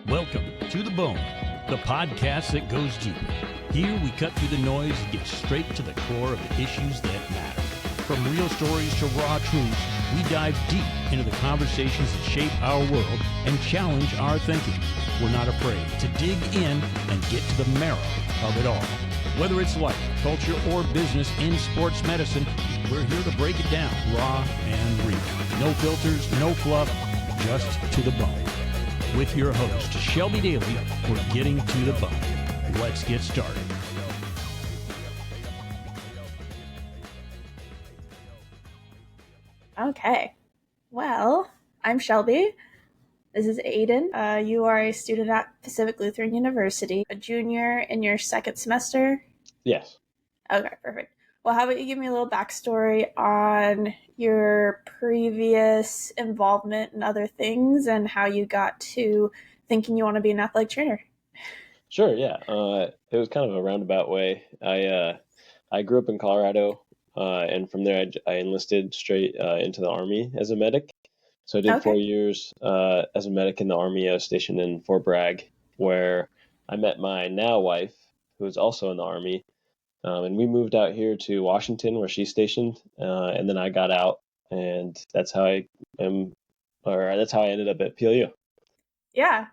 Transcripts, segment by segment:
Welcome to The Bone, the podcast that goes deeper. Here we cut through the noise and get straight to the core of the issues that matter. From real stories to raw truths, we dive deep into the conversations that shape our world and challenge our thinking. We're not afraid to dig in and get to the marrow of it all. Whether it's life, culture, or business in sports medicine, we're here to break it down raw and real. No filters, no fluff, just to the bone. With your host, Shelby Daly, we're getting to the bone. Let's get started. Okay. Well, I'm Shelby. This is Aiden. You are a student at Pacific Lutheran University, a junior in your second semester. Yes. Okay, perfect. Well, how about you give me a little backstory on your previous involvement in other things and how you got to thinking you want to be an athletic trainer? Sure, yeah. It was kind of a roundabout way. I grew up in Colorado, and from there I enlisted straight into the Army as a medic. So I did 4 years as a medic in the Army. I was stationed in Fort Bragg, where I met my now wife, who is also in the Army. And we moved out here to Washington, where she's stationed, and then I got out, and that's how I ended up at PLU. Yeah.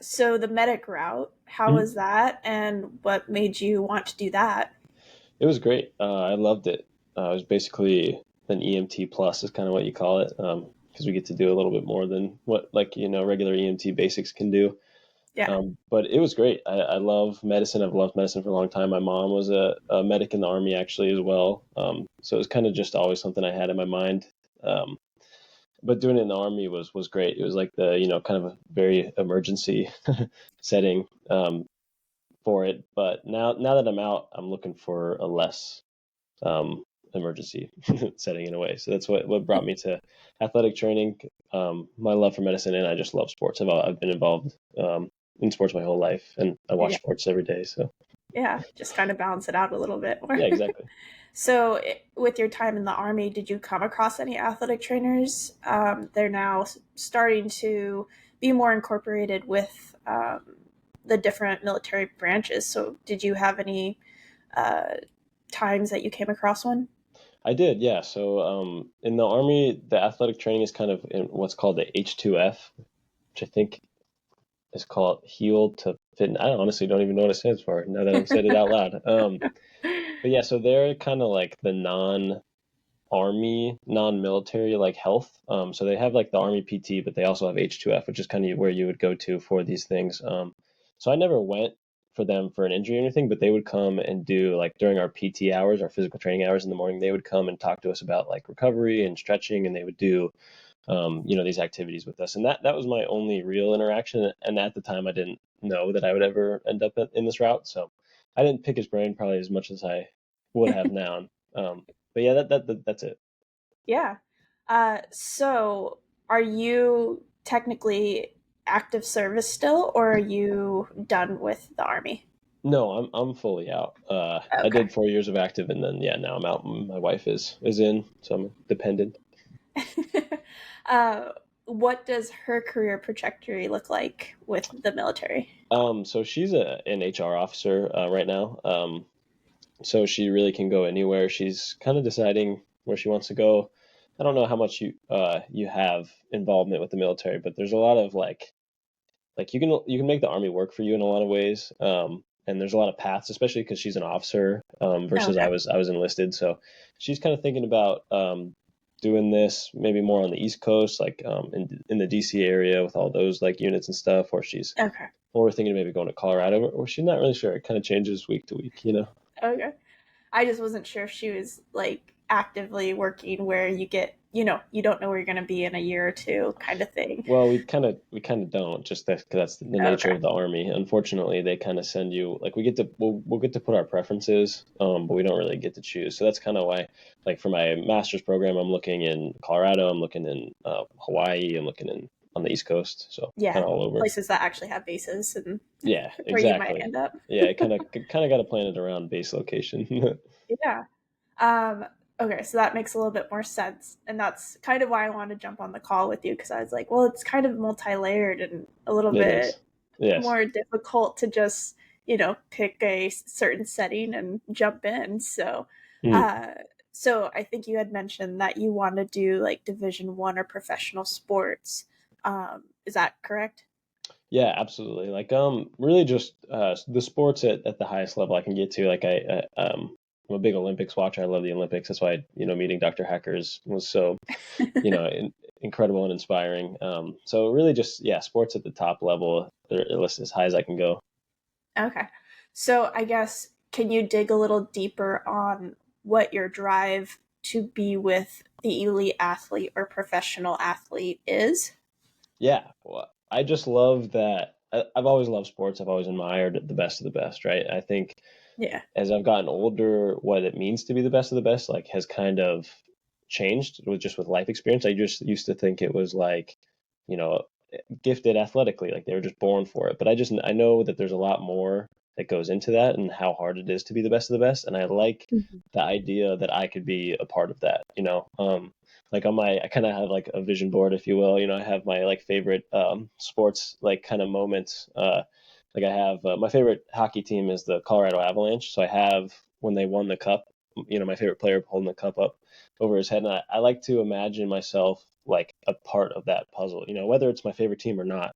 So the medic route, how was that, and what made you want to do that? It was great. I loved it. It was basically an EMT plus is kind of what you call it, because we get to do a little bit more than what regular EMT basics can do. Yeah. But it was great. I love medicine. I've loved medicine for a long time. My mom was a medic in the Army actually as well. So it was kind of just always something I had in my mind. But doing it in the Army was great. It was like the, kind of a very emergency setting for it. But now that I'm out, I'm looking for a less emergency setting in a way. So that's what brought me to athletic training, my love for medicine, and I just love sports. I've been involved in sports my whole life, and I watch sports every day. So yeah, just kind of balance it out a little bit more. Yeah, exactly. So with your time in the Army, did you come across any athletic trainers? They're now starting to be more incorporated with the different military branches. So did you have any times that you came across one? I did, yeah. So in the Army, the athletic training is kind of in what's called the H2F, which I think is called Heal to Fit. I honestly don't even know what it stands for now that I've said it out loud. But yeah, so they're kind of like the non-Army, non-military like health. So they have like the Army PT, but they also have H2F, which is kind of where you would go to for these things. So I never went for them for an injury or anything, but they would come and do like during our PT hours, our physical training hours in the morning, they would come and talk to us about like recovery and stretching, and they would do these activities with us. And that was my only real interaction. And at the time, I didn't know that I would ever end up in this route. So I didn't pick his brain probably as much as I would have now. But yeah, that's it. Yeah. So are you technically active service still, or are you done with the Army? No, I'm fully out. I did 4 years of active, and then now I'm out. My wife is in, so I'm dependent. What does her career trajectory look like with the military? So she's an HR officer right now. So she really can go anywhere. She's kind of deciding where she wants to go. I don't know how much you have involvement with the military, but there's a lot of like you can make the Army work for you in a lot of ways. And there's a lot of paths, especially because she's an officer versus I was enlisted. So she's kind of thinking about doing this maybe more on the East Coast, like in the DC area with all those like units and stuff, or or we're thinking maybe going to Colorado, or she's not really sure. It kind of changes week to week, Okay. I just wasn't sure if she was like actively working where you get, you don't know where you're going to be in a year or two kind of thing. Well, we kind of don't, just because that's the nature of the Army. Unfortunately, they kind of send you like we'll get to put our preferences, but we don't really get to choose. So that's kind of why, like for my master's program, I'm looking in Colorado, I'm looking in Hawaii, I'm looking on the East Coast, so kind of all over places that actually have bases and where exactly. You might end up. Yeah, kind of got to plan it around base location. Yeah. Okay, so that makes a little bit more sense. And that's kind of why I wanted to jump on the call with you, because I was like, well, it's kind of multi-layered and a little It bit is. Yes. more difficult to just, pick a certain setting and jump in. Mm. Uh, so I think you had mentioned that you want to do like Division One or professional sports. Is that correct? Yeah, absolutely. Like, really just the sports at the highest level I can get to. Like, I'm a big Olympics watcher. I love the Olympics. That's why, meeting Dr. Hackers was so, incredible and inspiring. So really just, yeah, sports at the top level, at least as high as I can go. Okay. So I guess, can you dig a little deeper on what your drive to be with the elite athlete or professional athlete is? Yeah, well, I just love that. I've always loved sports. I've always admired the best of the best, right? I think Yeah. as I've gotten older, what it means to be the best of the best, like, has kind of changed with life experience. I just used to think it was like, you know, gifted athletically, like they were just born for it. But I know that there's a lot more that goes into that and how hard it is to be the best of the best. And I like Mhm. the idea that I could be a part of that. Like I kind of have like a vision board, if you will. I have my like favorite sports like kind of moments. Like I have my favorite hockey team is the Colorado Avalanche. So I have when they won the cup, my favorite player holding the cup up over his head. And I like to imagine myself like a part of that puzzle, whether it's my favorite team or not.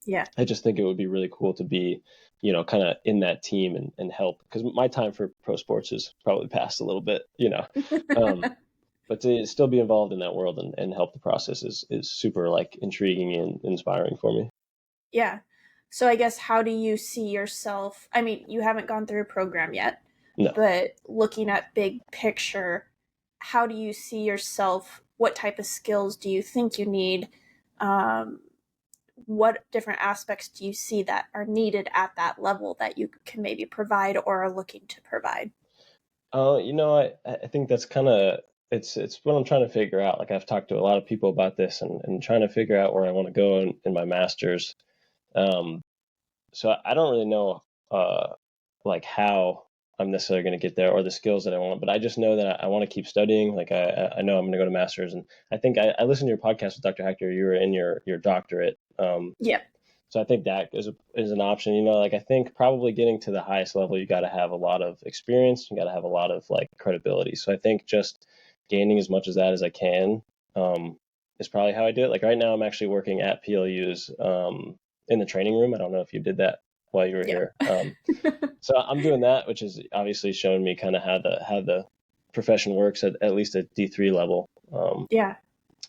Yeah. I just think it would be really cool to be, kind of in that team and help, because my time for pro sports is probably past a little bit. Um, but to still be involved in that world and help the process is super like intriguing and inspiring for me. Yeah. So I guess, how do you see yourself? I mean, you haven't gone through a program yet, No. but looking at big picture, how do you see yourself? What type of skills do you think you need? Um, what different aspects do you see that are needed at that level that you can maybe provide or are looking to provide? I think that's kind of it's what I'm trying to figure out. Like I've talked to a lot of people about this and trying to figure out where I want to go in my master's. Um, so I don't really know like how I'm necessarily going to get there or the skills that I want, but I just know that I want to keep studying. Like I know I'm going to go to master's, and I think I listened to your podcast with Dr. Hector. You were in your doctorate. Yeah. So I think that is an option. Like I think probably getting to the highest level, you got to have a lot of experience. You got to have a lot of like credibility. So I think just gaining as much of that as I can is probably how I do it. Like right now, I'm actually working at PLU's in the training room. I don't know if you did that while you were Yeah. here. So I'm doing that, which is obviously showing me kind of how the profession works at least at D3 level, Yeah.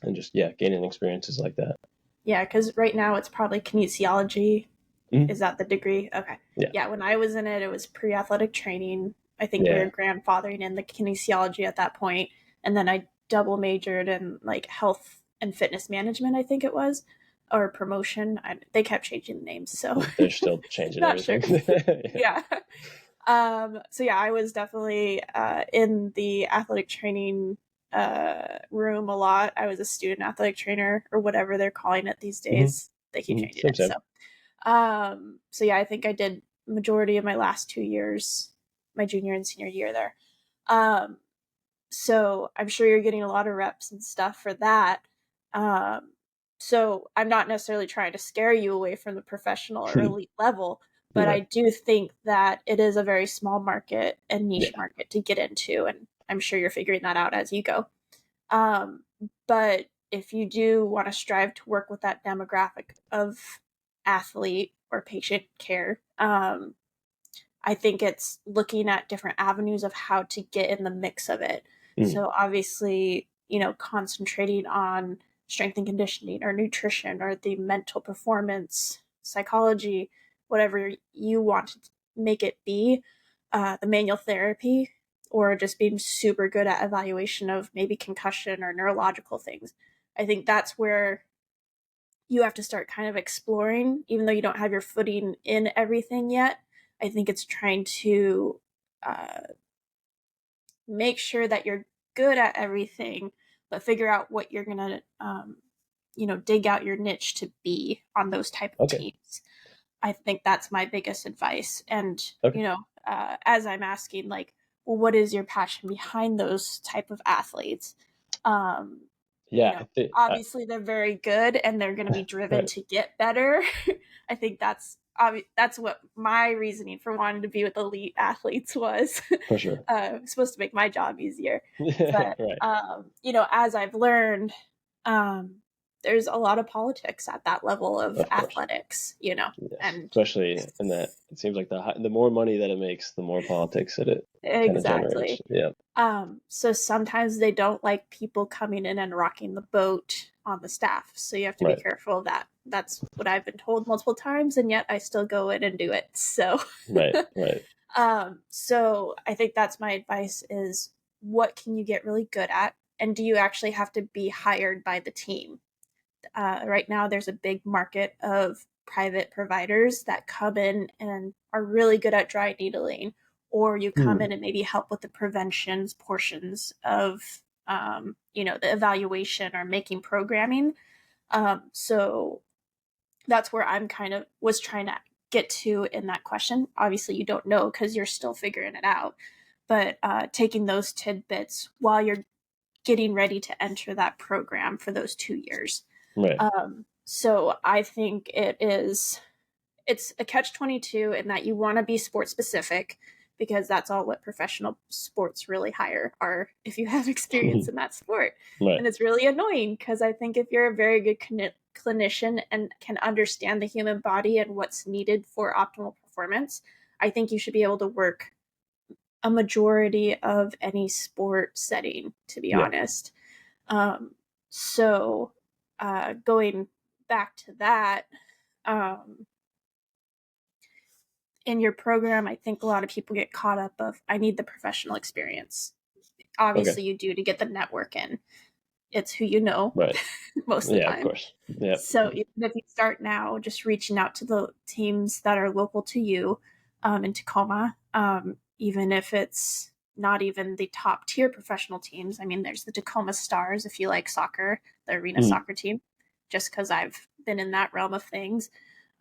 and just yeah, gaining experiences like that. Yeah, because right now it's probably kinesiology. Mhm. Is that the degree? Okay. Yeah, Yeah, when I was in it, it was pre athletic training. I think we were yeah. grandfathering in the kinesiology at that point. And then I double majored in like health and fitness management, I think it was, or promotion. They kept changing the names, so They're still changing not sure. everything. Yeah. Yeah. So yeah, I was definitely in the athletic training room a lot. I was a student athletic trainer, or whatever they're calling it these Hmm. days. They keep Hmm. changing Same, it. same. So yeah, I think I did majority of my last 2 years, my junior and senior year there. Um, so I'm sure you're getting a lot of reps and stuff for that. Um, so I'm not necessarily trying to scare you away from the professional or elite level, but Yeah, I do think that it is a very small market and niche yeah. market to get into, and I'm sure you're figuring that out as you go. Um, but if you do want to strive to work with that demographic of athlete or patient care, I think it's looking at different avenues of how to get in the mix of it. Mm. So obviously, concentrating on strength and conditioning or nutrition or the mental performance, psychology, whatever you want to make it be, the manual therapy, or just being super good at evaluation of maybe concussion or neurological things. I think that's where you have to start kind of exploring, even though you don't have your footing in everything yet. I think it's trying to uh, make sure that you're good at everything, but figure out what you're gonna, dig out your niche to be on those type of Okay, teams. I think that's my biggest advice. And okay. as I'm asking, like, well, what is your passion behind those type of athletes? Um, Yeah, I think obviously they're very good and they're going to be driven right, to get better. I think that's what my reasoning for wanting to be with elite athletes was. for sure. Supposed to make my job easier. But Right. as I've learned, um, there's a lot of politics at that level of Of course. athletics, Yes. and Especially in that it seems like the more money that it makes, the more politics that it kind of generates. exactly. Yeah. So sometimes they don't like people coming in and rocking the boat on the staff. So you have to be Right. careful of that. That's what I've been told multiple times, and yet I still go in and do it. So, Right. Right. so I think that's my advice: is what can you get really good at, and do you actually have to be hired by the team? Right now, there's a big market of private providers that come in and are really good at dry needling, or you come Hmm. in and maybe help with the preventions portions of, the evaluation or making programming. So that's where I'm kind of was trying to get to in that question. Obviously, you don't know because you're still figuring it out, but taking those tidbits while you're getting ready to enter that program for those 2 years. Right. So I think it's a catch 22 in that you want to be sport specific because that's all what professional sports really hire are if you have experience in that sport. Right. And it's really annoying because I think if you're a very good clinician and can understand the human body and what's needed for optimal performance, I think you should be able to work a majority of any sport setting, to be Yeah. honest. Um, so going back to that, um, in your program, I think a lot of people get caught up of I need the professional experience. Okay. Obviously, you do to get the network in. It's who you know Right. most of the Yeah, of time. course. Yeah. So even if you start now, just reaching out to the teams that are local to you in Tacoma, even if it's not even the top tier professional teams. I mean, there's the Tacoma Stars if you like soccer, the arena Mhm. soccer team, just because I've been in that realm of things.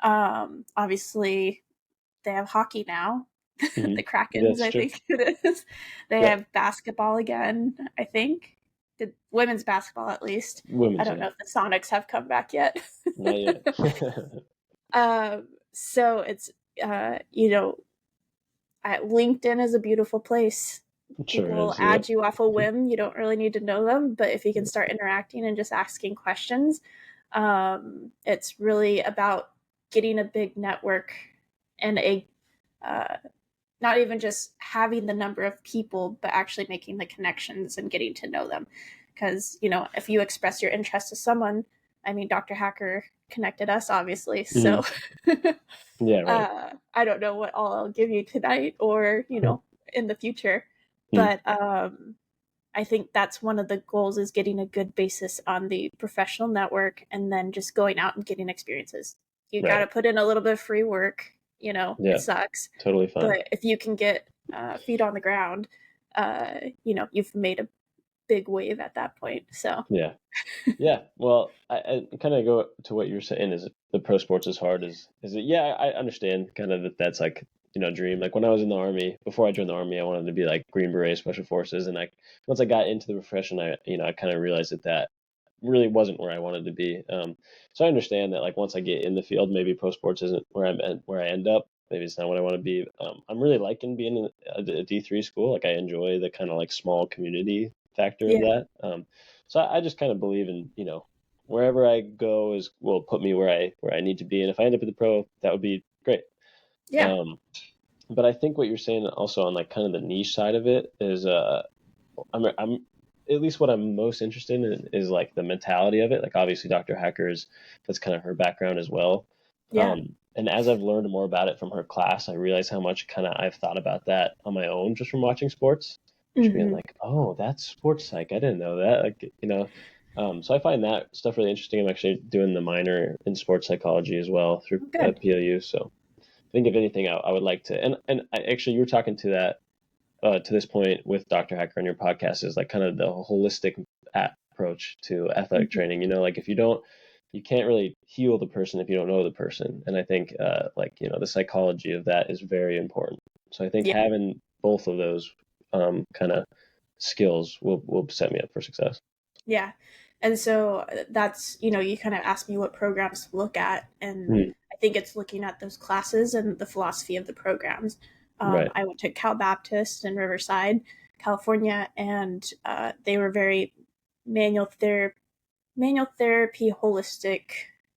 Obviously, they have hockey now. The Mhm. Krakens, That's I true. think it is. They Yeah. have basketball again, I think. The women's basketball, at least. I Women's, don't yeah. know if the Sonics have come back yet. Not yet. So it's, LinkedIn is a beautiful place. It sure People will is. add Yep. you off a whim. You don't really need to know them, but if you can start interacting and just asking questions, it's really about getting a big network and uh, not even just having the number of people, but actually making the connections and getting to know them. Because, if you express your interest to someone, I mean, Dr. Hacker connected us, obviously. So Mhm. Yeah, right. I don't know what all I'll give you tonight or, in the future. Mhm. But I think that's one of the goals is getting a good basis on the professional network and then just going out and getting experiences. You got to Right. put in a little bit of free work. It Yeah. sucks, Totally fine. but if you can get feet on the ground, you've made a big wave at that point. So Yeah. Yeah. Well, I kind of go to what you're saying is the pro sports is hard. Is it? Yeah, I understand kind of that that's like, dream. Like when I was in the army, before I joined the army, I wanted to be like Green Beret Special Forces. And once I got into the profession, I kind of realized that really wasn't where I wanted to be. So I understand that like once I get in the field, maybe pro sports isn't where I end up. Maybe it's not what I want to be. I'm really liking being in a D3 school. Like I enjoy the kind of like small community factor of yeah, that. So I just kind of believe in, wherever I go will put me where I need to be. And if I end up at the pro, that would be great. yeah, Um, but I think what you're saying also on like kind of the niche side of it is I'm at least what I'm most interested in is like the mentality of it. Like obviously Dr. Hacker's that's kind of her background as well. yeah, And as I've learned more about it from her class, I realize how much kind of I've thought about that on my own just from watching sports. Just being hmm, like, oh, that's sports psych. I didn't know that. Like, so I find that stuff really interesting. I'm actually doing the minor in sports psychology as well through good, PLU. So I think if anything, I would like to. And actually, you were talking to that to this point with Dr. Hacker on your podcast is like kind of the holistic approach to athletic hmm, training. Like if you can't really heal the person if you don't know the person. And I think like, the psychology of that is very important. So I think yeah, having both of those kind of skills will set me up for success. Yeah. And so that's, you kind of asked me what programs to look at. And Mm, I think it's looking at those classes and the philosophy of the programs. right. I went to Cal Baptist in Riverside, California, and they were very manual therapy, holistic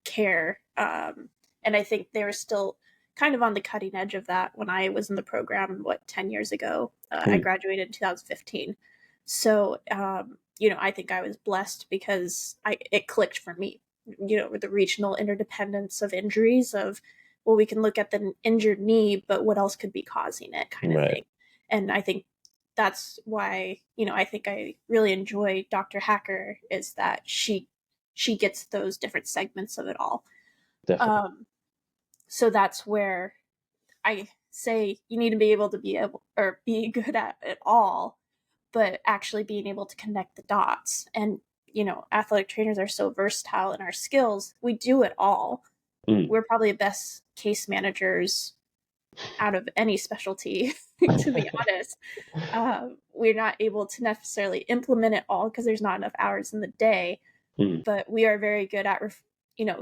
care. And I think they were still kind of on the cutting edge of that when I was in the program, 10 years ago? I Mm, graduated in 2015. So, I think I was blessed because it clicked for me, with the regional interdependence of injuries of, well, we can look at the injured knee, but what else could be causing it kind of right. thing. And I think that's why, I think I really enjoy Dr. Hacker is that she gets those different segments of it all. Definitely. So that's where I say you need to be able or be good at it all, but actually being able to connect the dots. And, athletic trainers are so versatile in our skills. We do it all. Mm. We're probably the best case managers out of any specialty, to be honest. We're not able to necessarily implement it all because there's not enough hours in the day, Mm, but we are very good at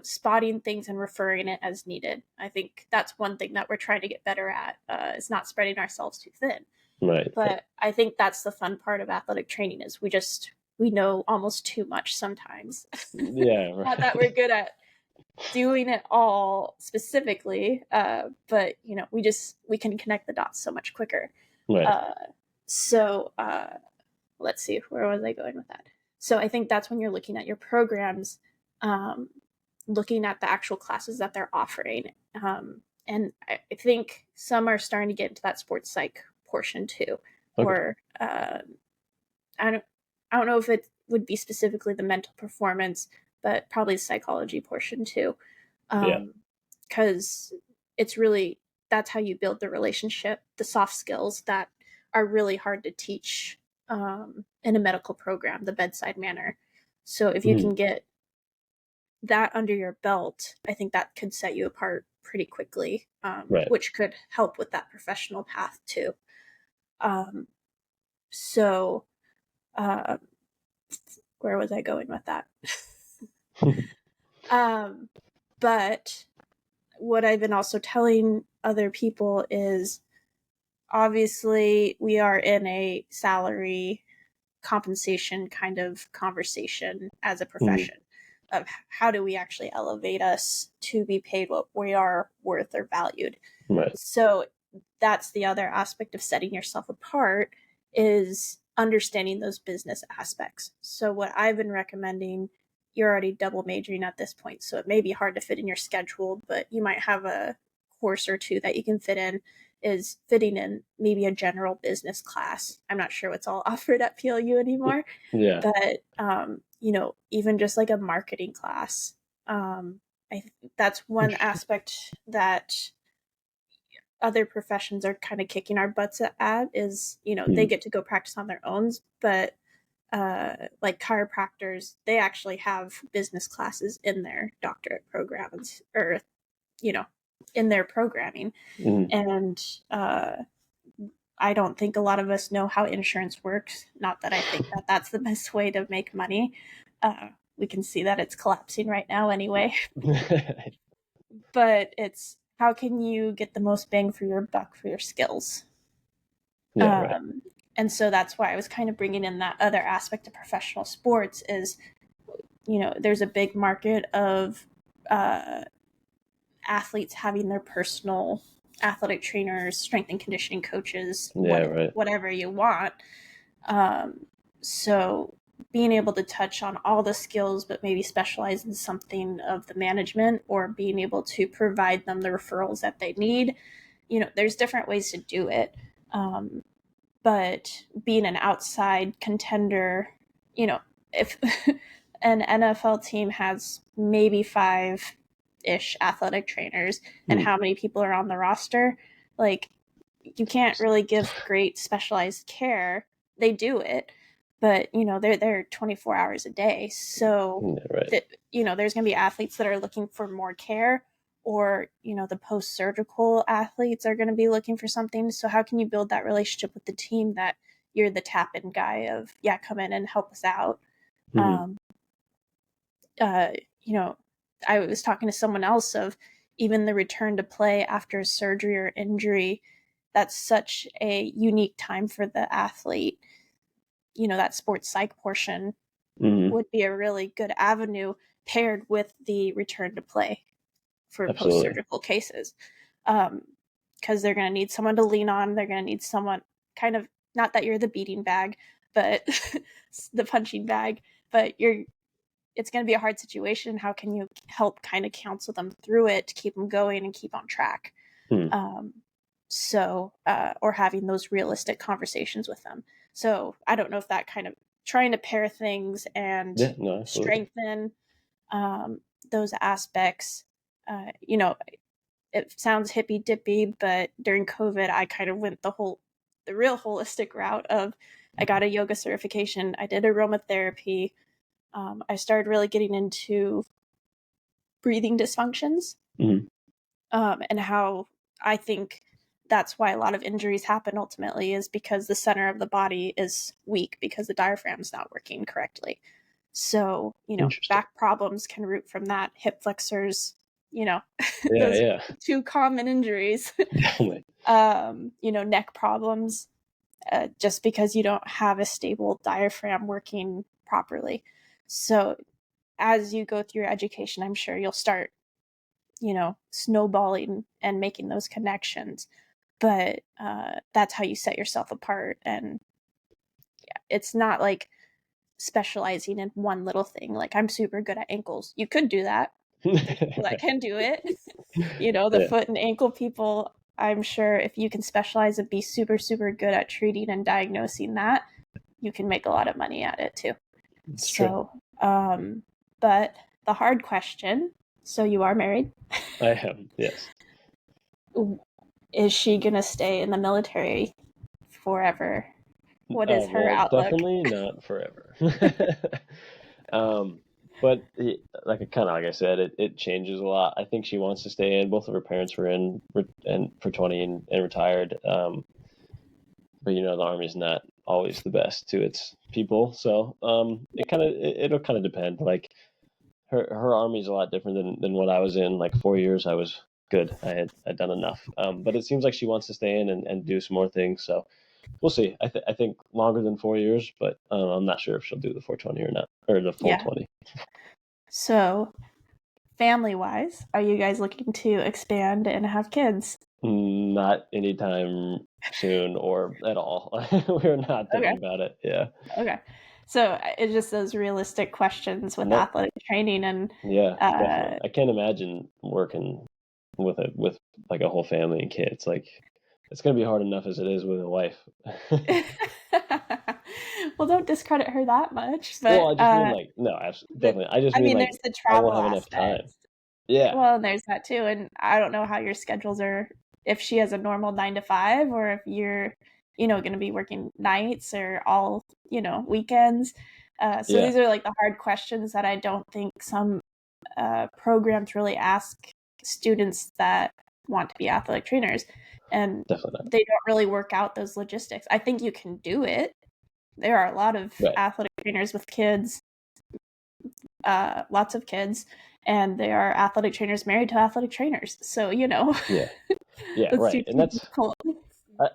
spotting things and referring it as needed. I think that's one thing that we're trying to get better at, is not spreading ourselves too thin. right. But I think that's the fun part of athletic training is we know almost too much sometimes. Yeah, Not that right. we're good at doing it all specifically, but we can connect the dots so much quicker. Right. uh, so let's see, where was I going with that? So I think that's when you're looking at your programs, um, looking at the actual classes that they're offering. And I think some are starting to get into that sports psych portion too, Okay. or I don't I don't know if it would be specifically the mental performance, but probably the psychology portion too. Yeah. Because it's really, that's how you build the relationship, the soft skills that are really hard to teach in a medical program, the bedside manner. So if you Mm, can get that under your belt, I think that could set you apart pretty quickly, right. which could help with that professional path too. Um, so, uh, where was I going with that? um, but what I've been also telling other people is obviously we are in a salary compensation kind of conversation as a Mm, profession of how do we actually elevate us to be paid what we are worth or valued. right. So that's the other aspect of setting yourself apart, is understanding those business aspects. So what I've been recommending, you're already double majoring at this point, so it may be hard to fit in your schedule, but you might have a course or two that you can fit in, is fitting in maybe a general business class. I'm not sure what's all offered at PLU anymore, Yeah. but even just like a marketing class. I that's one aspect that other professions are kind of kicking our butts at, is they Mm, get to go practice on their own, but like chiropractors, they actually have business classes in their doctorate programs, or you know in their programming. mm, And I don't think a lot of us know how insurance works. Not that I think that that's the best way to make money. We can see that it's collapsing right now anyway. But it's, how can you get the most bang for your buck for your skills? yeah, right. Um, and so that's why I was kind of bringing in that other aspect of professional sports is, there's a big market of uh, athletes having their personal athletic trainers, strength and conditioning coaches, Yeah, right. whatever you want. So being able to touch on all the skills, but maybe specialize in something of the management, or being able to provide them the referrals that they need. There's different ways to do it. Um, but being an outside contender, if an NFL team has maybe five ish athletic trainers, and Mm, how many people are on the roster, like, you can't really give great specialized care. They do it, but they're there 24 hours a day. So yeah, right. that, there's going to be athletes that are looking for more care, or the post-surgical athletes are going to be looking for something. So how can you build that relationship with the team that you're the tap-in guy of, yeah, come in and help us out. Mhm. You know, I was talking to someone else of even the return to play after surgery or injury. That's such a unique time for the athlete. You know, that sports psych portion Mhm. would be a really good avenue paired with the return to play for Absolutely. post-surgical cases. Because they're going to need someone to lean on. They're going to need someone kind of, not that you're the beating bag, but the punching bag, but it's going to be a hard situation. How can you help kind of counsel them through it to keep them going and keep on track? Hmm. Or having those realistic conversations with them. So I don't know if that kind of trying to pair things and Yeah, no, absolutely. strengthen those aspects. You know, it sounds hippy dippy, but during COVID, I kind of went the real holistic route of I got a yoga certification. I did aromatherapy. I started really getting into breathing dysfunctions, Mhm. and how I think that's why a lot of injuries happen ultimately is because the center of the body is weak because the diaphragm's not working correctly. So, Interesting. back problems can root from that, hip flexors, Yeah, those yeah. two common injuries. Definitely. Neck problems, just because you don't have a stable diaphragm working properly. So, as you go through your education, I'm sure you'll start, snowballing and making those connections. But that's how you set yourself apart. And yeah, it's not like specializing in one little thing. Like, I'm super good at ankles. You could do that. There's people that can do it. The Yeah, foot and ankle people, I'm sure if you can specialize and be super, super good at treating and diagnosing that, you can make a lot of money at it too. it's true. So, but the hard question, so you are married. I am, yes. Is she going to stay in the military forever? What is her Well, outlook? definitely not forever. Um, but kind of like I said, it changes a lot. I think she wants to stay in. Both of her parents were in and for 20 and retired. But the army's not always the best to its people, so it'll kind of depend. Like her army's a lot different than what I was in. Like 4 years, I was good. I'd done enough. But it seems like she wants to stay in and do some more things. So we'll see. I think longer than 4 years, but I'm not sure if she'll do the 420 or not, or the full Yeah. 20. So, family wise, are you guys looking to expand and have kids? Not anytime soon or at all. We're not Okay. thinking about it. Yeah. Okay. So it's just those realistic questions with No. athletic training and Yeah, uh definitely. I can't imagine working with like a whole family and kids. Like it's gonna be hard enough as it is with a wife. well, don't discredit her that much, Well, but I just mean like no, the, definitely. I just I mean mean like there's the I won't travel have enough time. aspect. Yeah, Well, and there's that too, and I don't know how your schedules are, if she has a normal 9 to 5 or if you're, going to be working nights or all, weekends. So yeah, these are like the hard questions that I don't think some programs really ask students that want to be athletic trainers, and definitely not. they don't really work out those logistics. I think you can do it. There are a lot of Right. athletic trainers with kids, lots of kids, and they are athletic trainers married to athletic trainers. So, Yeah. Yeah, let's do right. And two that's difficult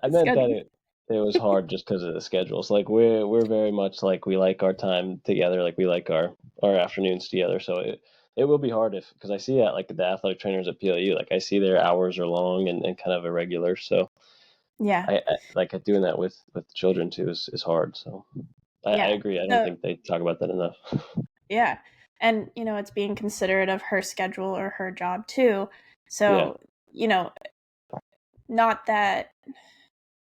I meant that schedules. it was hard just because of the schedules. Like we're very much like we like our time together, like we like our afternoons together. So it will be hard if because I see that like the athletic trainers at PLU, like I see their hours are long and kind of irregular. So Yeah, I like doing that with children too is hard. So I yeah. agree. I don't So, think they talk about that enough. yeah. And, it's being considerate of her schedule or her job too. Yeah, So, not that,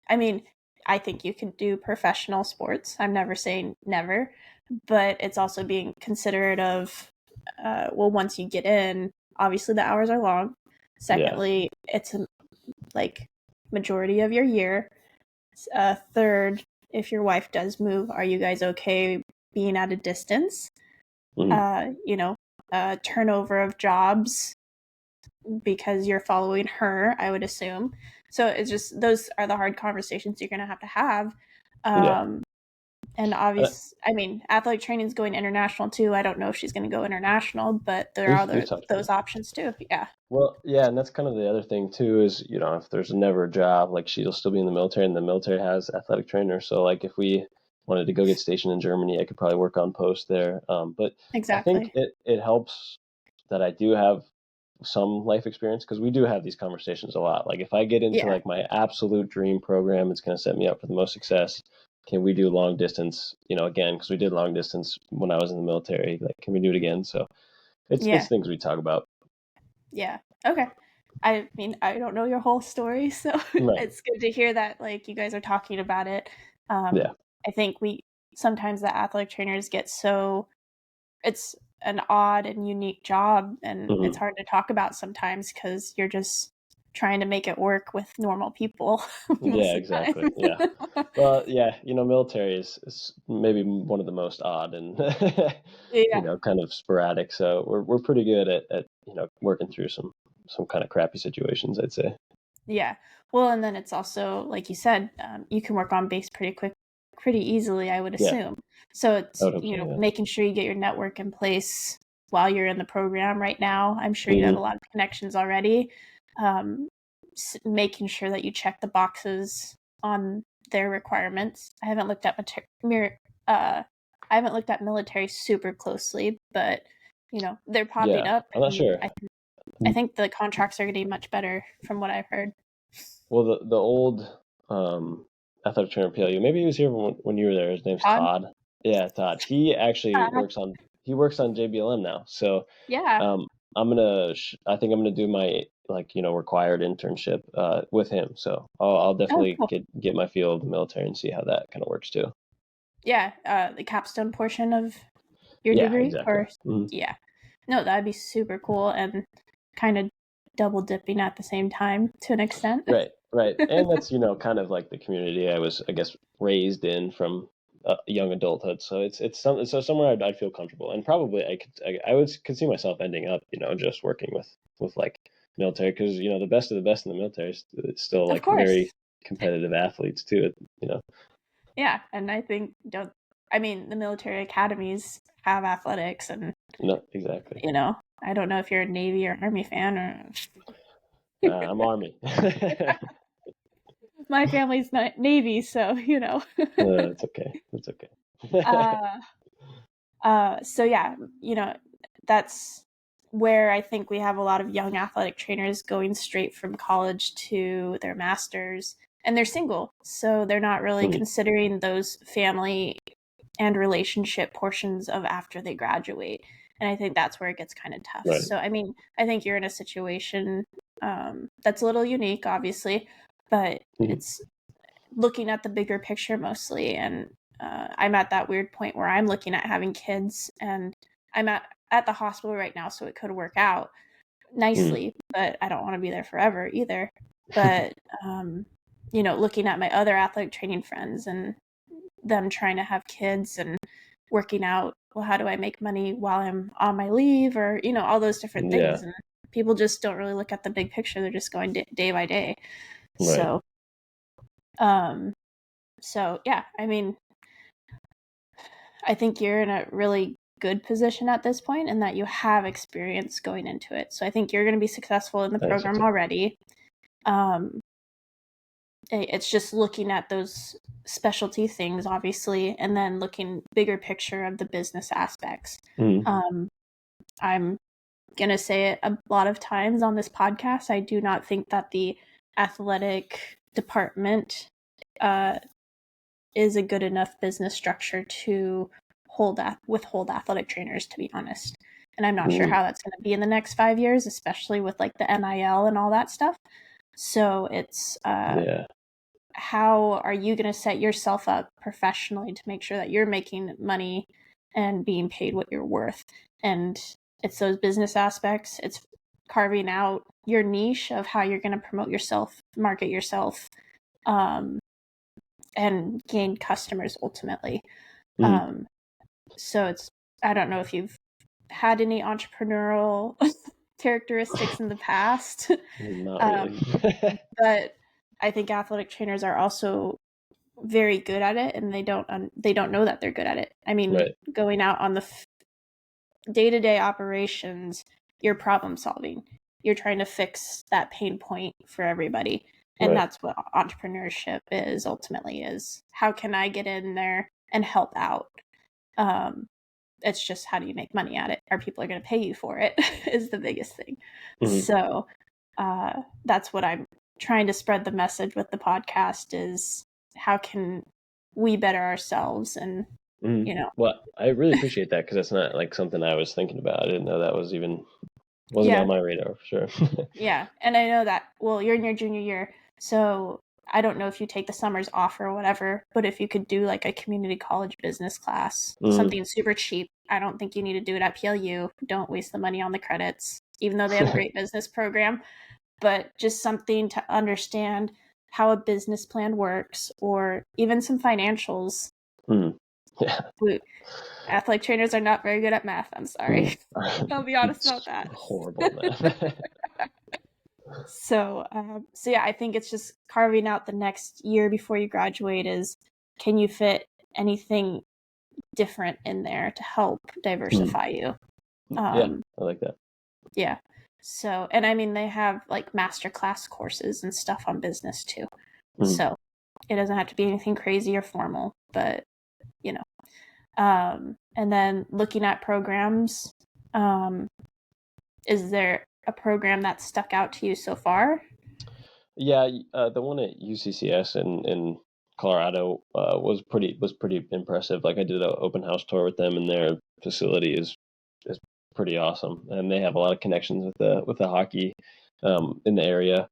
I mean, I think you can do professional sports. I'm never saying never, but it's also being considerate of, well, once you get in, obviously the hours are long. yeah, Secondly, it's like majority of your year. Third, if your wife does move, are you guys okay being at a distance? mhm, Uh, you know, turnover of jobs because you're following her, I would assume. So it's just those are the hard conversations you're going to have. Yeah. And Uh, I mean, athletic training is going international too. I don't know if she's going to go international, but there are we've talked about those it. options too. Yeah. Well, yeah, and that's kind of the other thing too is, if there's never a job, like she'll still be in the military and the military has athletic trainers. So like if we wanted to go get stationed in Germany, I could probably work on post there. But I think Exactly. it helps that I do have some life experience because we do have these conversations a lot. Like if I get into Yeah. like my absolute dream program, it's going to set me up for the most success. Can we do long distance, again, because we did long distance when I was in the military, like can we do it again? So it's Yeah. things we talk about. Yeah. Okay. I mean, I don't know your whole story, so Right. it's good to hear that like you guys are talking about it. Yeah. I think we sometimes the athletic trainers get so it's an odd and unique job, and it's Hmm. hard to talk about sometimes because you're just trying to make it work with normal people most Yeah, of exactly. Yeah. the time. Well, yeah, military is maybe one of the most odd and Yeah. kind of sporadic. So we're pretty good at working through some kind of crappy situations, I'd say. Yeah. Well, and then it's also, like you said, you can work on base pretty easily, I would Yeah, assume. So I it's, would hope so. Yeah. making sure you get your network in place while you're in the program right now. I'm sure you have a Hmm. lot of connections already. Um, Making sure that you check the boxes on their requirements. Uh, I haven't looked at military super closely, but they're popping Yeah, up, I'm not and sure. I think the contracts are getting much better from what I've heard. Well, the old um, athletic trainer PLU, maybe he was here when you were there. His name's Todd? Todd. Yeah, Todd. He actually works on JBLM now. So Yeah. um, I think I'm gonna do my like required internship with him. So I'll Oh, definitely cool. get my feel of the military and see how that kind of works too. Yeah, the capstone portion of your Yeah, degree, exactly. or Mhm. yeah. No, that'd be super cool and kind of double dipping at the same time to an extent. Right, right, and that's kind of like the community I was, I guess, raised in from young adulthood. So so somewhere I'd feel comfortable, and probably I could see myself ending up, just working with like military because the best of the best in the military is still Of like course. very competitive athletes too. Yeah, and I think don't I mean the military academies have athletics, and No, exactly. I don't know if you're a Navy or Army fan or I'm Army. my family's not Navy, so It's okay. It's okay. uh so yeah, that's where I think we have a lot of young athletic trainers going straight from college to their masters, and they're single, so they're not really Mhm. considering those family and relationship portions of after they graduate. And I think that's where it gets kind of tough. Right. So I mean, I think you're in a situation that's a little unique, obviously, but Mhm. it's looking at the bigger picture mostly. And I'm at that weird point where I'm looking at having kids, and I'm at the hospital right now, so it could work out Mhm. nicely, but I don't want to be there forever either. But looking at my other athletic training friends and them trying to have kids and working out, well, how do I make money while I'm on my leave, or all those different things. Yeah. And people just don't really look at the big picture. They're just going day by day. Right. So um so yeah, I mean, I think you're in a really good position at this point, and that you have experience going into it. So I think you're going to be successful in the Thanks. That's program okay. already. Um, it's just looking at those specialty things, obviously, and then looking bigger picture of the business aspects. Mhm. Um, I'm going to say it a lot of times on this podcast. I do not think that the athletic department uh, is a good enough business structure to withhold athletic trainers, to be honest. And I'm not sure Mhm. how that's going to be in the next 5 years, especially with like the NIL and all that stuff. So it's Yeah. how are you going to set yourself up professionally to make sure that you're making money and being paid what you're worth? And it's those business aspects. It's carving out your niche of how you're going to promote yourself, market yourself, um, and gain customers ultimately. Mhm. Um, so it's, I don't know if you've had any entrepreneurial characteristics in the past, Not really. um, but I think athletic trainers are also very good at it, and they don't know that they're good at it. I mean, Right. going out on the day-to-day operations, you're problem solving. You're trying to fix that pain point for everybody. And Right. that's what entrepreneurship is ultimately, is how can I get in there and help out? It's just, how do you make money at it? Are people going to pay you for it is the biggest thing. Mhm. So that's what I'm trying to spread the message with the podcast, is how can we better ourselves? And, Mhm. Well, I really appreciate that, because that's not like something I was thinking about. I didn't know that wasn't yeah. on my radar for sure. Yeah, and I know that, well, you're in your junior year, so I don't know if you take the summers off or whatever, but if you could do like a community college business class, something super cheap. I don't think you need to do it at PLU. Don't waste the money on the credits, even though they have a great business program, but just something to understand how a business plan works, or even some financials. Yeah. Athletic trainers are not very good at math. I'm sorry. I'll be honest about that. Horrible math. So yeah, I think it's just carving out the next year before you graduate is, can you fit anything different in there to help diversify you? Yeah, I like that. Yeah. So, and I mean, they have like masterclass courses and stuff on business too. So it doesn't have to be anything crazy or formal, but you know. And then looking at programs, is there a program that stuck out to you so far? Yeah, the one at UCCS in Colorado was pretty impressive. Like, I did an open house tour with them, and their facility is pretty awesome, and they have a lot of connections with the hockey in the area.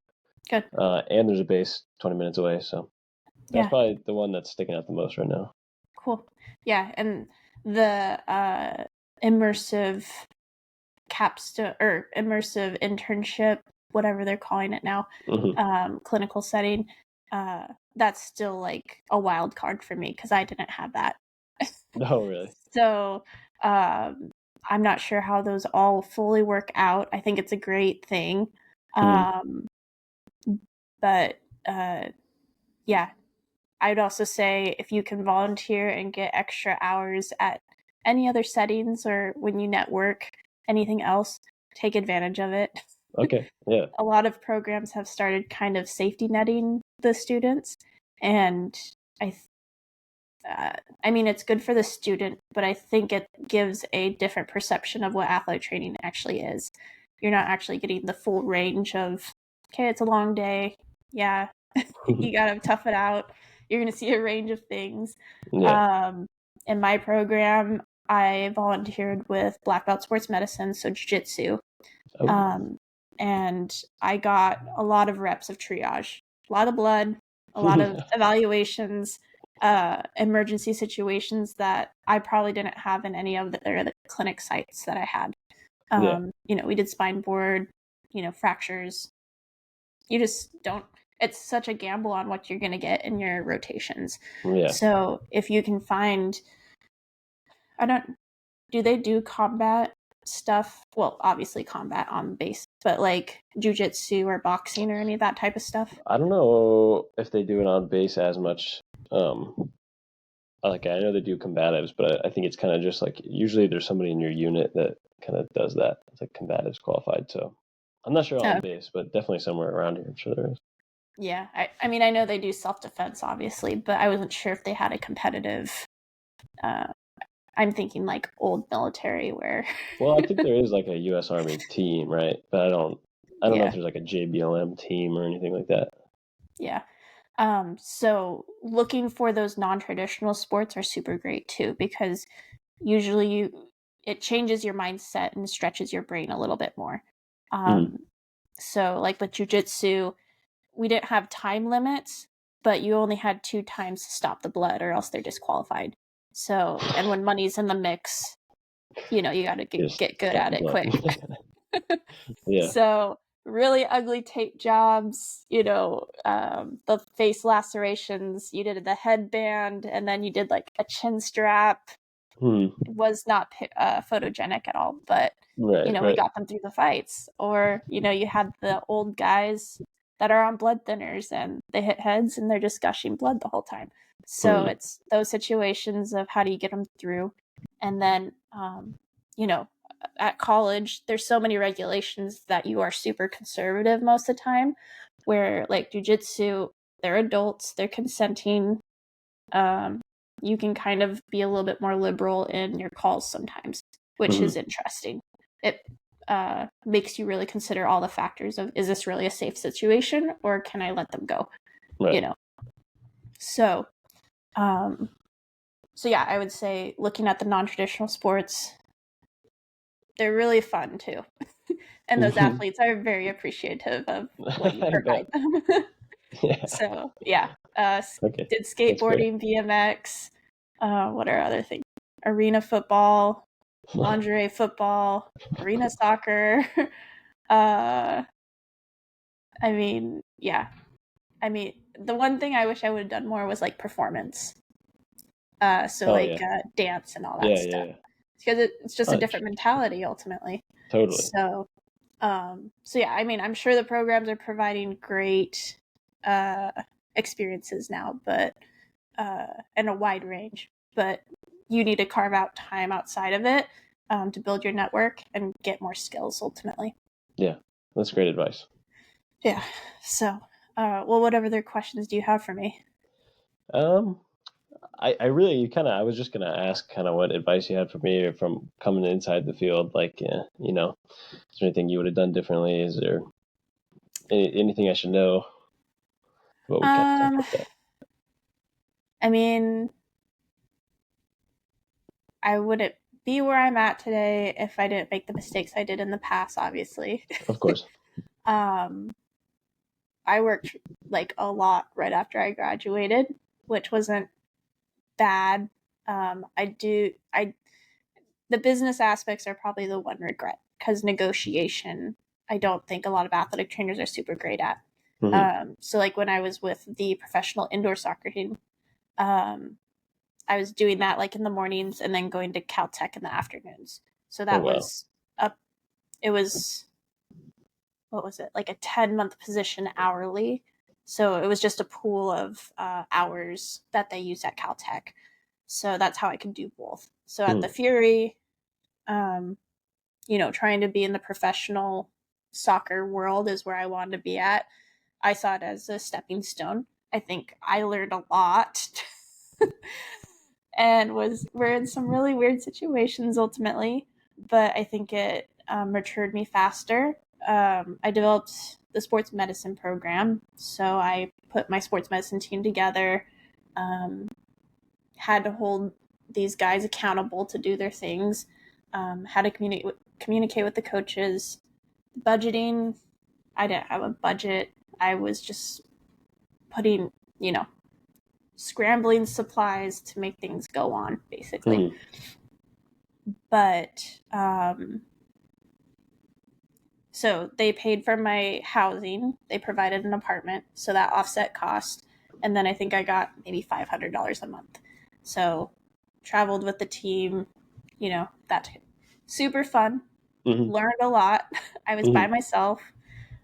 Good. And there's a base 20 minutes away, so that's probably the one that's sticking out the most right now. Cool. Yeah, and the immersive capstone or immersive internship, whatever they're calling it now, clinical setting, that's still like a wild card for me, because I didn't have that. Oh, really? So I'm not sure how those all fully work out. I think it's a great thing. But yeah, I'd also say if you can volunteer and get extra hours at any other settings, or when you network, anything else, take advantage of it. Okay, yeah. A lot of programs have started kind of safety netting the students, and I mean, it's good for the student, but I think it gives a different perception of what athletic training actually is. You're not actually getting the full range of, okay, it's a long day. Yeah, you got to tough it out. You're going to see a range of things. Yeah. In my program, I volunteered with black belt sports medicine, so jiu-jitsu. Oh. And I got a lot of reps of triage, a lot of blood, a lot of evaluations, emergency situations that I probably didn't have in any of the clinic sites that I had. Yeah. We did spine board, fractures. You just don't, it's such a gamble on what you're going to get in your rotations. Yeah. So if you can find, do they do combat stuff? Well, obviously combat on base, but like jujitsu or boxing or any of that type of stuff? I don't know if they do it on base as much. Like, I know they do combatives, but I think it's kind of just like, usually there's somebody in your unit that kind of does that. It's like combatives qualified. So I'm not sure on base, but definitely somewhere around here, I'm sure there is. Yeah, I mean, I know they do self-defense, obviously, but I wasn't sure if they had a competitive. I'm thinking like old military where. Well, I think there is like a U.S. Army team, right? But I don't know if there's like a JBLM team or anything like that. Yeah. So looking for those non-traditional sports are super great too, because usually it changes your mindset and stretches your brain a little bit more. So like with jujitsu, we didn't have time limits, but you only had 2 times to stop the blood, or else they're disqualified. So, and when money's in the mix, you got to get good at it quick. Yeah. So really ugly tape jobs, the face lacerations, you did the headband, and then you did like a chin strap. It was not photogenic at all, but we got them through the fights. Or you had the old guys that are on blood thinners, and they hit heads and they're just gushing blood the whole time. So it's those situations of how do you get them through. And then, at college, there's so many regulations that you are super conservative most of the time, where like jujitsu, they're adults, they're consenting. You can kind of be a little bit more liberal in your calls sometimes, which is interesting. It makes you really consider all the factors of, is this really a safe situation or can I let them go? Right. So yeah, I would say looking at the non-traditional sports, they're really fun too. And those athletes are very appreciative of what you provide them. Yeah. So yeah, Okay. did skateboarding, BMX, what are other things? Arena football, lingerie football, arena soccer. I mean, yeah. I mean, the one thing I wish I would have done more was like performance. Dance and all that stuff. Yeah. Because it's just a different mentality ultimately. Totally. So yeah, I mean, I'm sure the programs are providing great experiences now, but and a wide range. But you need to carve out time outside of it to build your network and get more skills ultimately. Yeah, that's great advice. Yeah. So, what other questions do you have for me? I really I was just gonna ask kind of what advice you had for me from coming inside the field. Like, is there anything you would have done differently? Is there anything I should know? What we kind of talked about that. I mean, I wouldn't be where I'm at today if I didn't make the mistakes I did in the past, obviously. Of course. I worked like a lot right after I graduated, which wasn't bad. The business aspects are probably the one regret because negotiation, I don't think a lot of athletic trainers are super great at. So like when I was with the professional indoor soccer team, I was doing that like in the mornings and then going to Caltech in the afternoons. So that was it was, what was it? Like a 10-month position hourly. So it was just a pool of hours that they use at Caltech. So that's how I could do both. So at the Fury, trying to be in the professional soccer world is where I wanted to be at. I saw it as a stepping stone. I think I learned a lot and we're in some really weird situations ultimately, but I think it matured me faster. I developed the sports medicine program, so I put my sports medicine team together, had to hold these guys accountable to do their things, had to communicate with the coaches. Budgeting, I didn't have a budget. I was just putting, scrambling supplies to make things go on, basically. But so they paid for my housing. They provided an apartment, so that offset cost. And then I think I got maybe $500 a month. So traveled with the team, that super fun. Learned a lot. I was by myself.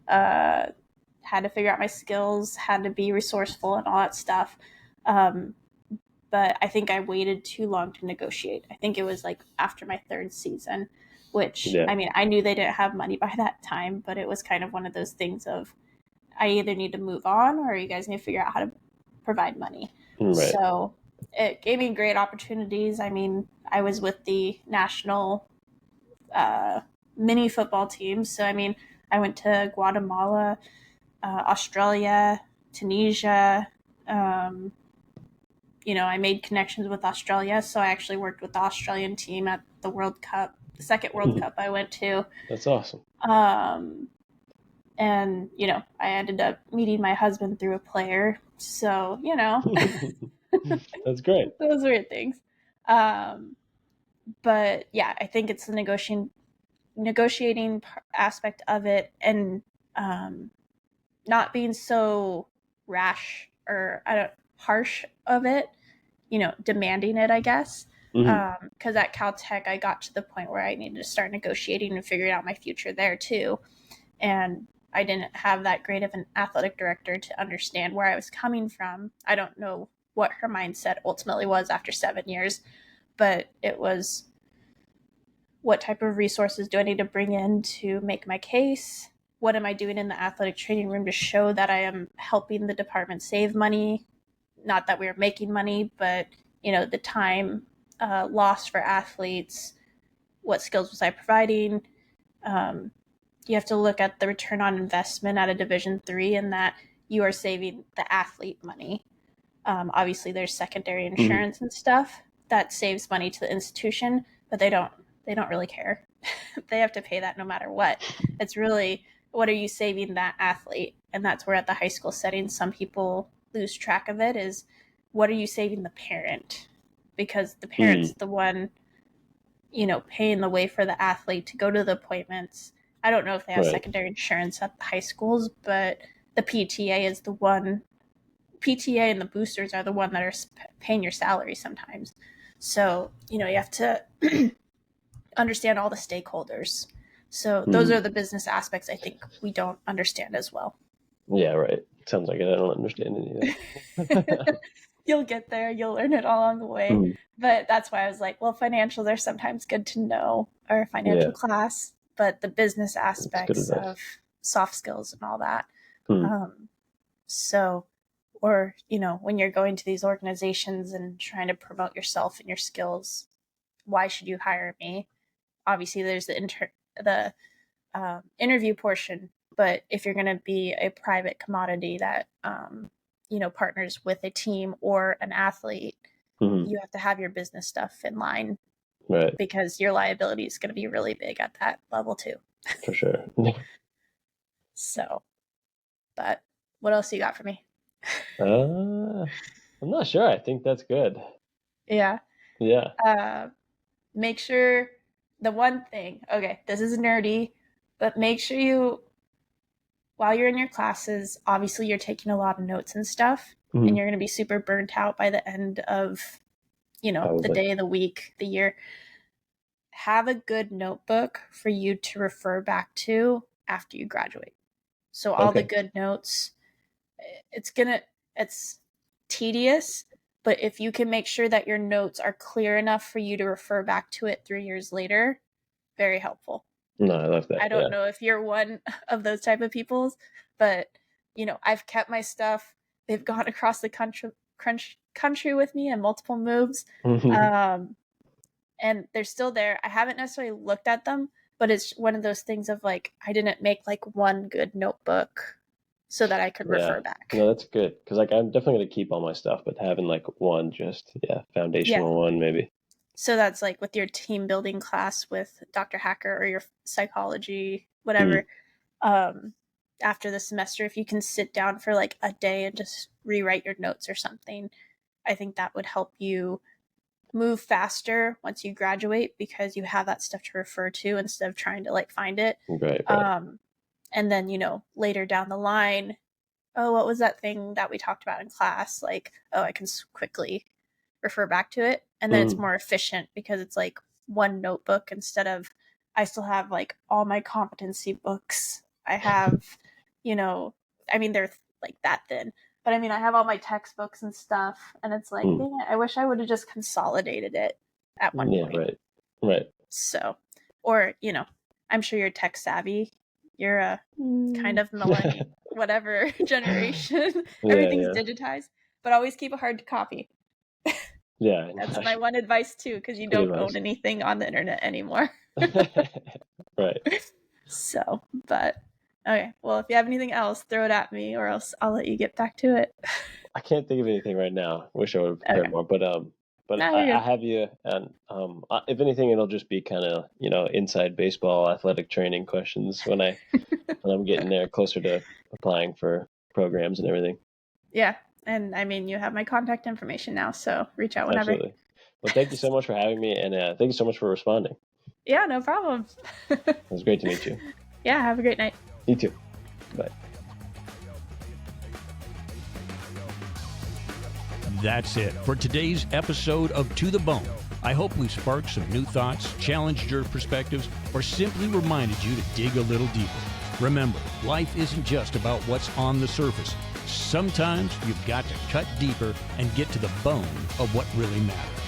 Had to figure out my skills. Had to be resourceful and all that stuff. But I think I waited too long to negotiate. I think it was like after my third season, which, I mean, I knew they didn't have money by that time, but it was kind of one of those things of, I either need to move on or you guys need to figure out how to provide money. Right. So it gave me great opportunities. I mean, I was with the national mini football team. So, I mean, I went to Guatemala, Australia, Tunisia. I made connections with Australia. So I actually worked with the Australian team at the World Cup, the second World Cup I went to. That's awesome. And, I ended up meeting my husband through a player. So, That's great. Those weird things. But yeah, I think it's the negotiating aspect of it and not being so rash or harsh of it, demanding it, I guess. Because at Caltech, I got to the point where I needed to start negotiating and figuring out my future there too. And I didn't have that great of an athletic director to understand where I was coming from. I don't know what her mindset ultimately was after 7 years, but it was, what type of resources do I need to bring in to make my case? What am I doing in the athletic training room to show that I am helping the department save money? Not that we were making money, but the time lost for athletes. What skills was I providing? You have to look at the return on investment at a Division III, and that you are saving the athlete money. Obviously, there's secondary insurance and stuff that saves money to the institution, but they don't really care. They have to pay that no matter what. It's really, what are you saving that athlete? And that's where at the high school setting, some people lose track of it, is what are you saving the parent? Because the parent's the one, paying the way for the athlete to go to the appointments. I don't know if they have secondary insurance at the high schools, but the PTA is the one. PTA and the boosters are the one that are paying your salary sometimes. So, you have to understand all the stakeholders. So those are the business aspects I think we don't understand as well. Yeah, right. Sounds like it. I don't understand any of that. You'll get there. You'll learn it all along the way. But that's why I was like, well, financials are sometimes good to know, or financial class, but the business aspects of soft skills and all that. So, or, when you're going to these organizations and trying to promote yourself and your skills, why should you hire me? Obviously, there's the interview portion, but if you're going to be a private commodity that, partners with a team or an athlete, you have to have your business stuff in line, right? Because your liability is going to be really big at that level too. For sure. So, but what else you got for me? I'm not sure. I think that's good. Yeah. Yeah. Make sure, the one thing, okay, this is nerdy, but make sure while you're in your classes, obviously you're taking a lot of notes and stuff, and you're going to be super burnt out by the end of, the day, the week, the year. Have a good notebook for you to refer back to after you graduate. So all the good notes, it's tedious, but if you can make sure that your notes are clear enough for you to refer back to it 3 years later, very helpful. No, I love that. I don't know if you're one of those type of people, but I've kept my stuff. They've gone across the country with me in multiple moves, and they're still there. I haven't necessarily looked at them, but it's one of those things of like, I didn't make like one good notebook so that I could refer back. No, that's good, because like I'm definitely gonna keep all my stuff, but having like one just foundational one maybe. So that's like with your team building class with Dr. Hacker or your psychology, whatever. After the semester, if you can sit down for like a day and just rewrite your notes or something, I think that would help you move faster once you graduate, because you have that stuff to refer to instead of trying to like find it. Right. And then, later down the line, oh, what was that thing that we talked about in class? Like, oh, I can quickly refer back to it. And then it's more efficient because it's like one notebook instead of, I still have like all my competency books. I have, they're like that thin, but I have all my textbooks and stuff, and it's like, dang it, I wish I would have just consolidated it at one point. Yeah, right. So, or, I'm sure you're tech savvy. You're a kind of millennial, whatever generation. Everything's digitized, but always keep a hard copy. Yeah. That's my one advice too, because you don't own anything on the internet anymore. Right. So, but okay. Well, if you have anything else, throw it at me, or else I'll let you get back to it. I can't think of anything right now. Wish I would have prepared more, but I have you, and if anything, it'll just be kind of inside baseball athletic training questions when I'm getting there closer to applying for programs and everything. Yeah, and you have my contact information now, so reach out whenever. Absolutely. Well, thank you so much for having me, and thank you so much for responding. Yeah, no problem. It was great to meet you. Yeah, have a great night. You too. Bye. That's it for today's episode of To the Bone. I hope we've sparked some new thoughts, challenged your perspectives, or simply reminded you to dig a little deeper. Remember, life isn't just about what's on the surface. sometimes you've got to cut deeper and get to the bone of what really matters.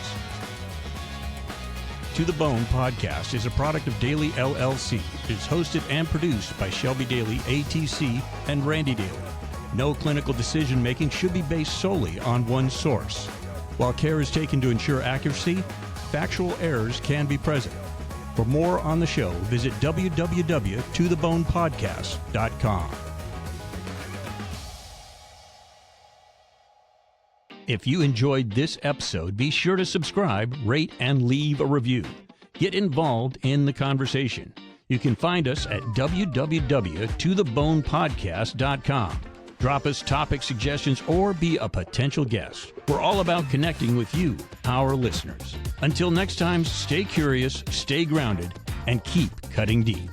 To the Bone podcast is a product of Daily LLC. It is hosted and produced by Shelby Daly, ATC, and Randy Daly. No clinical decision-making should be based solely on one source. While care is taken to ensure accuracy, factual errors can be present. For more on the show, visit www.tothebonepodcast.com. If you enjoyed this episode, be sure to subscribe, rate, and leave a review. Get involved in the conversation. You can find us at www.tothebonepodcast.com. Drop us topic suggestions or be a potential guest. We're all about connecting with you, our listeners. Until next time, stay curious, stay grounded, and keep cutting deep.